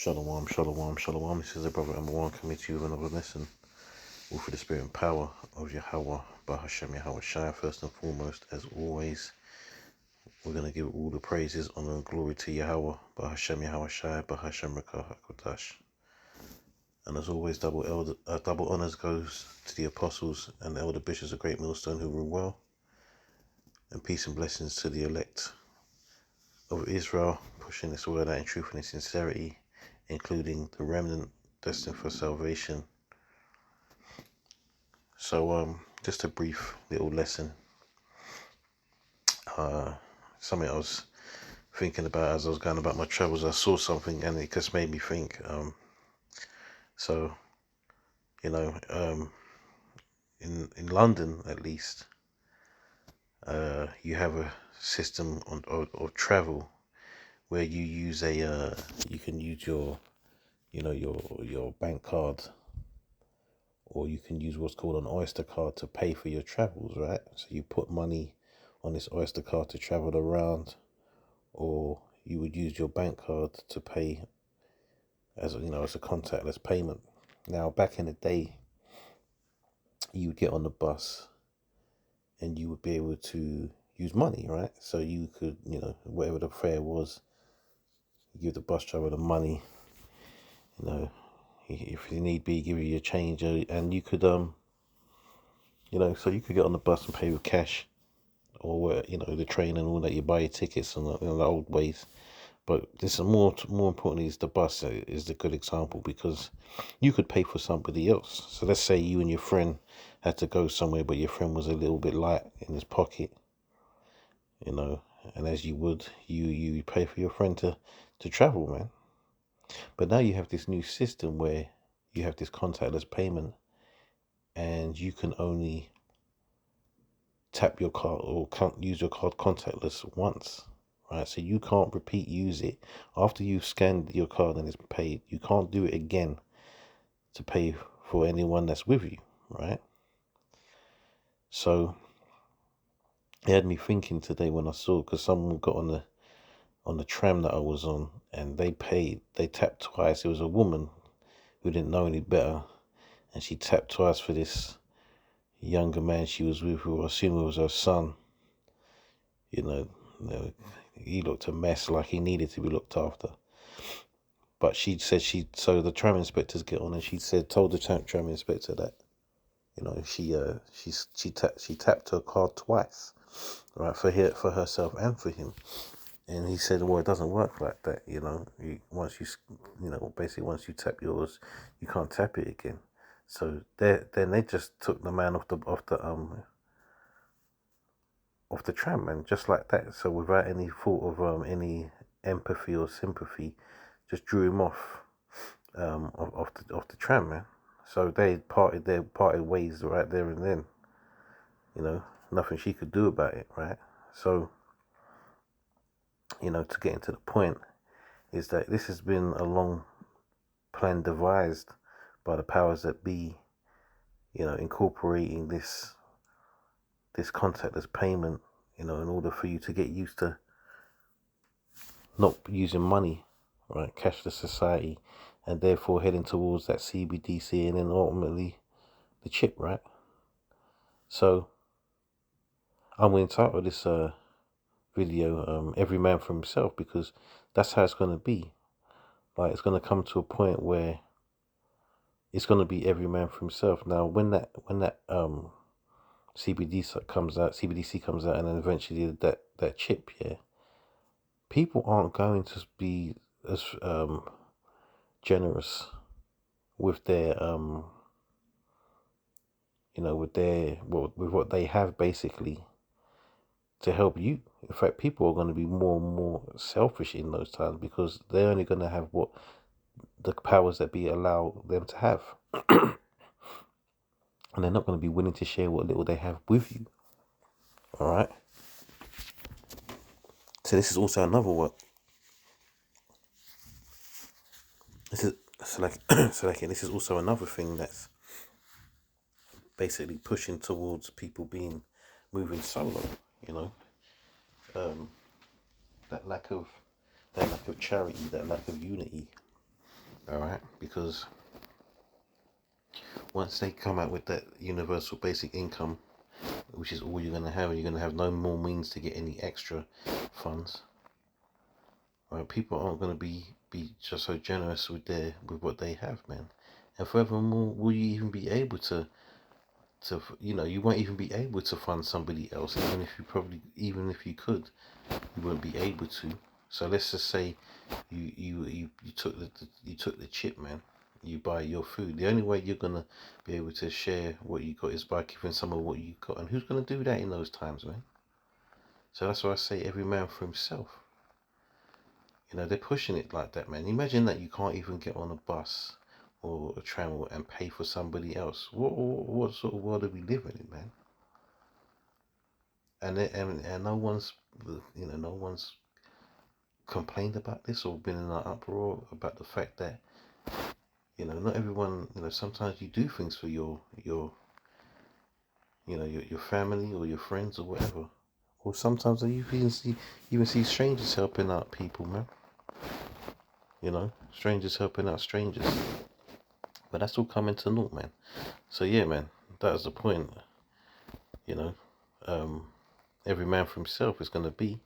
Shalom, shalom, shalom. This is the brother number one coming to you with another lesson. All for the spirit and power of Yahweh, Bahashem Yahweh Shai. First and foremost, as always, we're going to give all the praises, honor, and glory to Yahweh, Bahashem Yahweh Shai, Bahashem Rekah HaKodash. And as always, double honors goes to the apostles and the elder bishops of Great Millstone who rule well. And peace and blessings to the elect of Israel, pushing this word out in truth and in sincerity, including the remnant destined for salvation. So just a brief little lesson. Something I was thinking about as I was going about my travels. I saw something and it just made me think. In London at least, you have a system of travel where you use you can use your bank card, or you can use what's called an Oyster card to pay for your travels, right? So you put money on this Oyster card to travel around, or you would use your bank card to pay as a contactless payment. Now, back in the day, you would get on the bus and you would be able to use money, right? So you could, whatever the fare was, you give the bus driver the money, if you need be, give you your change, and you could, so you could get on the bus and pay with cash, or the train and all that. You buy your tickets and the old ways. But this is more importantly is the bus is the good example, because you could pay for somebody else. So let's say you and your friend had to go somewhere, but your friend was a little bit light in his pocket, and as you would, you pay for your friend to travel, man. But now you have this new system where you have this contactless payment, and you can only tap your card or can't use your card contactless once. Right, so you can't use it after you've scanned your card and it's paid. You can't do it again to pay for anyone that's with you, right? So it had me thinking today when I saw, because someone got on the tram that I was on, and they tapped twice. It was a woman who didn't know any better, and she tapped twice for this younger man she was with, who I assume was her son. He looked a mess, like he needed to be looked after. But she said so the tram inspectors get on, and told the tram inspector that, she tapped her card twice, right, for herself and for him. And he said, well, it doesn't work like that. Once you tap yours, you can't tap it again. So then they just took the man off the tram, and just like that. So without any thought of any empathy or sympathy, just drew him off off the tram, man. So they parted ways right there and then. Nothing she could do about it, right? So, to get into the point, is that this has been a long plan devised by the powers that be, incorporating this contactless payment, in order for you to get used to not using money, right, cashless society, and therefore heading towards that CBDC and then ultimately the chip, right? So I'm going to title this video "Every Man for Himself," because that's how it's going to be. Like, it's going to come to a point where it's going to be every man for himself. Now, when that CBDC comes out, and then eventually that chip, yeah, people aren't going to be as generous with their with what they have, basically, to help you. In fact, people are going to be more and more selfish in those times, because they're only going to have what the powers that be allow them to have. And they're not going to be willing to share what little they have with you. All right. So this is also another what. This is this is also another thing that's basically pushing towards people moving solo. That lack of charity, that lack of unity, All right, because once they come out with that universal basic income, which is all you're going to have, and you're going to have no more means to get any extra funds. Right, people aren't going to be just so generous with what they have, man. And furthermore, will you even be able to you won't even be able to fund somebody else, even if you could, you won't be able to. So let's just say you took the chip, man. You buy your food. The only way you're gonna be able to share what you got is by giving some of what you got. And who's gonna do that in those times, man? So that's why I say every man for himself. They're pushing it like that, man. Imagine that you can't even get on a bus or a tram and pay for somebody else. What sort of world are we living in, man? And no one's complained about this or been in an uproar about the fact that not everyone, sometimes you do things for your family or your friends or whatever, or sometimes you even see strangers helping out people, man. Strangers helping out strangers, but that's all coming to naught, man. So yeah, man, that was the point. Um, every man for himself is going to be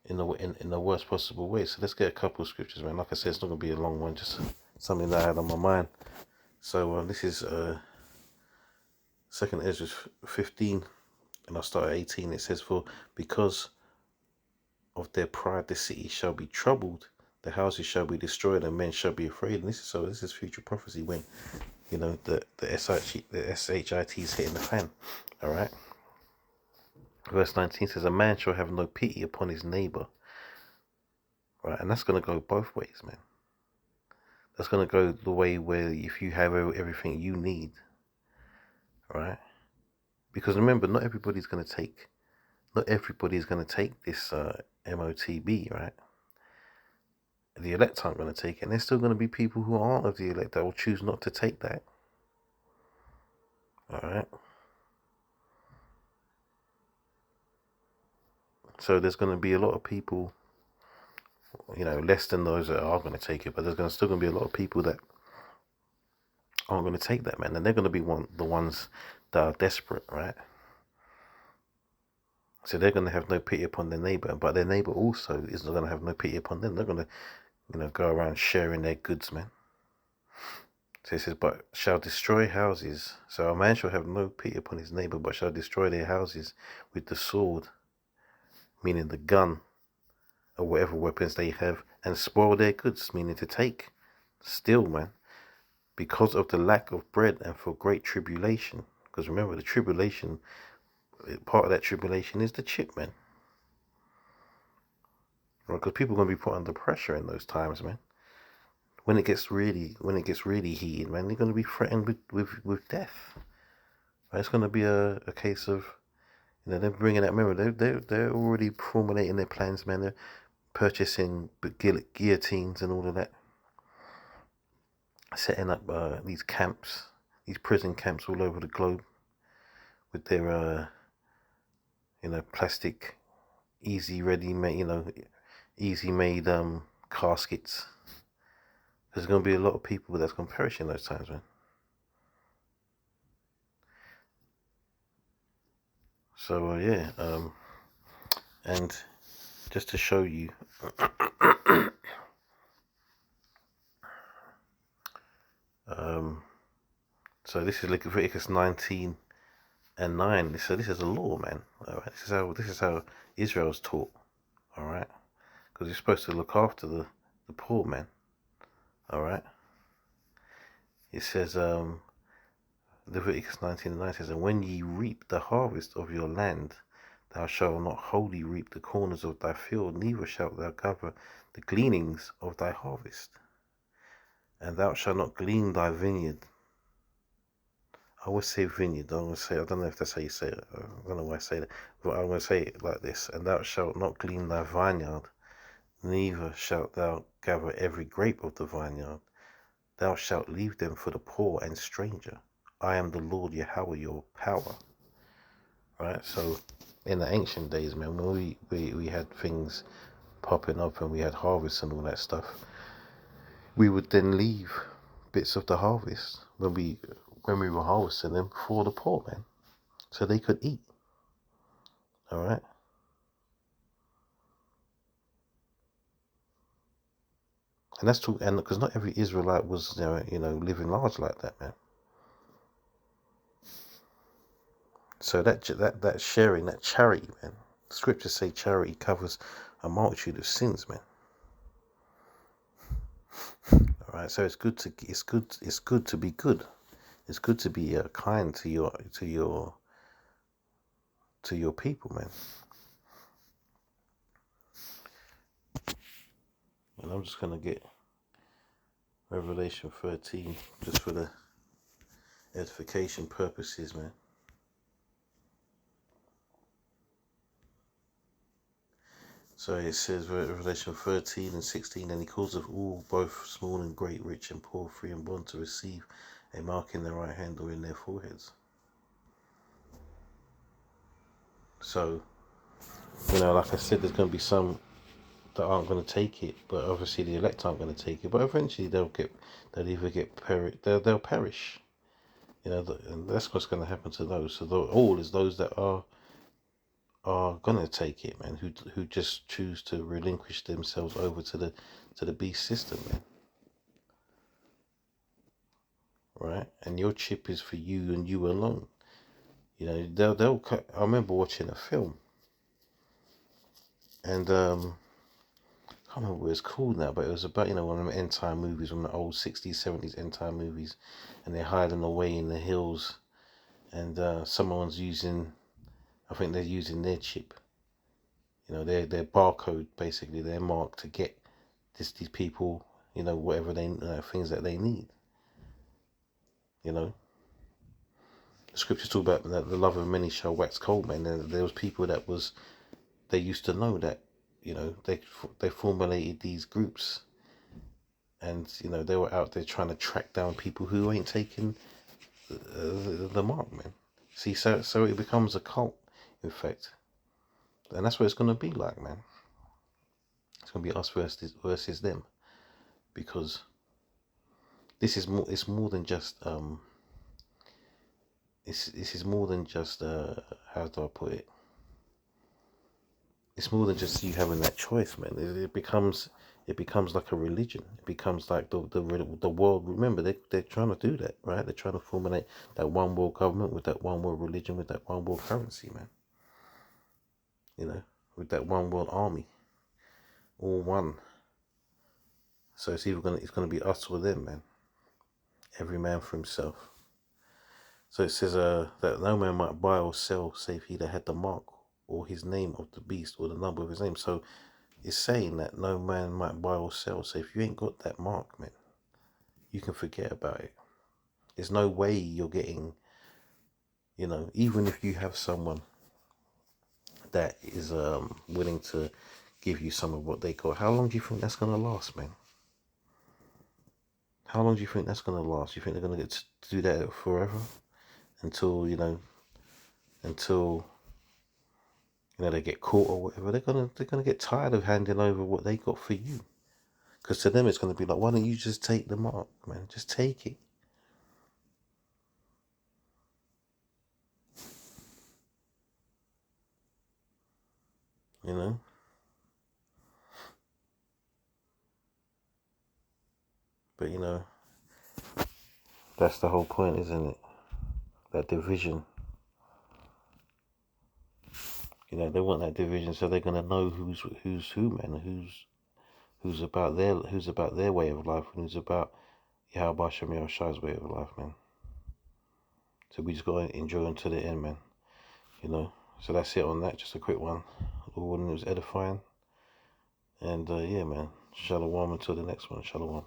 in the worst possible way. So let's get a couple of scriptures, man. Like I said, it's not going to be a long one, just something that I had on my mind. So this is 2nd Ezra 15, and I'll start at 18. It says, "For because of their pride the city shall be troubled, the houses shall be destroyed, and men shall be afraid." And this is future prophecy when the shit is hitting the fan. All right. Verse 19 says, "A man shall have no pity upon his neighbor." Right, and that's going to go both ways, man. That's going to go the way where if you have everything you need, right? Because remember, not everybody's going to take this MOTB, right? The elect aren't going to take it, and there's still going to be people who aren't of the elect that will choose not to take that. All right. So there's going to be a lot of people, less than those that are going to take it, but there's still going to be a lot of people that aren't going to take that, man, and they're going to be the ones that are desperate, right? So they're going to have no pity upon their neighbor, but their neighbor also is not going to have no pity upon them. They're going to, go around sharing their goods, man. So it says, "But shall destroy houses. So a man shall have no pity upon his neighbor, but shall destroy their houses with the sword," meaning the gun or whatever weapons they have, "and spoil their goods," meaning to take, steal, man, "because of the lack of bread and for great tribulation." Because remember, the tribulation, part of that tribulation is the chip, man. Right? Because people are going to be put under pressure in those times, man. When it gets really heated, man, they're going to be threatened with death. Right? It's going to be a case of, they're bringing that. Remember, they're already formulating their plans, man. They're purchasing guillotines and all of that, setting up these camps, these prison camps all over the globe with their plastic, easy made caskets. There's going to be a lot of people that's going to perish in those times, man. So yeah, and just to show you, so this is Leviticus 19 and 9. So this is a law, man. All right, this is how Israel's taught. All right, because you're supposed to look after the poor, man. All right. It says Leviticus 19 and 9 says, "And when ye reap the harvest of your land, thou shalt not wholly reap the corners of thy field, neither shalt thou gather the gleanings of thy harvest. And thou shalt not glean thy vineyard." I always say vineyard. I don't know if that's how you say it. I don't know why I say that. But I'm going to say it like this. "And thou shalt not glean thy vineyard, neither shalt thou gather every grape of the vineyard. Thou shalt leave them for the poor and stranger. I am the Lord Yahweh, your power." Right? So in the ancient days, man, when we had things popping up and we had harvests and all that stuff, we would then leave bits of the harvest when we were harvesting them for the poor, man, so they could eat. All right. And that's true, and because not every Israelite was, living large like that, man. So that sharing, that charity, man. Scriptures say charity covers a multitude of sins, man. All right. So it's good to be good. It's good to be kind to your people, man. And I'm just gonna get Revelation 13 just for the edification purposes, man. So it says Revelation 13 and 16, and he calls of all, both small and great, rich and poor, free and bond, to receive a mark in their right hand or in their foreheads. So, like I said, there's going to be some that aren't going to take it, but obviously the elect aren't going to take it. But eventually they'll perish. And that's what's going to happen to those. So all is those that are gonna take it, man, who just choose to relinquish themselves over to the beast system, man. Right? And your chip is for you and you alone. I remember watching a film, and I can't remember what it's called now, but it was about, one of them end time movies, one of the old 60s, 70s end time movies, and they're hiding away in the hills, and someone's using, I think they're using their chip, their barcode, basically, their mark to get these people, whatever they, things that they need. The scriptures talk about that the love of many shall wax cold, man. There was people they used to know that, they formulated these groups, and they were out there trying to track down people who ain't taking the mark, man. See, so it becomes a cult, in fact, and that's what it's gonna be like, man. It's gonna be us versus them, because this is more. It's more than just This is more than just how do I put it? It's more than just you having that choice, man. It becomes like a religion. It becomes like the world. Remember, they're trying to do that, right? They're trying to formulate that one world government with that one world religion, with that one world currency, man. With that one world army, all one. So it's gonna be us or them, man. Every man for himself. So it says that no man might buy or sell save he that had the mark or his name of the beast or the number of his name. So it's saying that no man might buy or sell. So if you ain't got that mark, man, you can forget about it. There's no way you're getting, even if you have someone that is willing to give you some of what they got, how long do you think that's going to last, man? How long do you think that's going to last? You think they're going to get to do that forever? Until they get caught or whatever, they're gonna get tired of handing over what they got for you. Because to them it's gonna be like, why don't you just take the mark, man? Just take it. But that's the whole point, isn't it? That division. They want that division, so they're gonna know who's who, man. Who's about their way of life, and who's about Yahweh Shem Shai's way of life, man. So we just gotta enjoy until the end, man. So that's it on that. Just a quick one. All it was edifying. And yeah, man. Shalom until the next one. Shalom.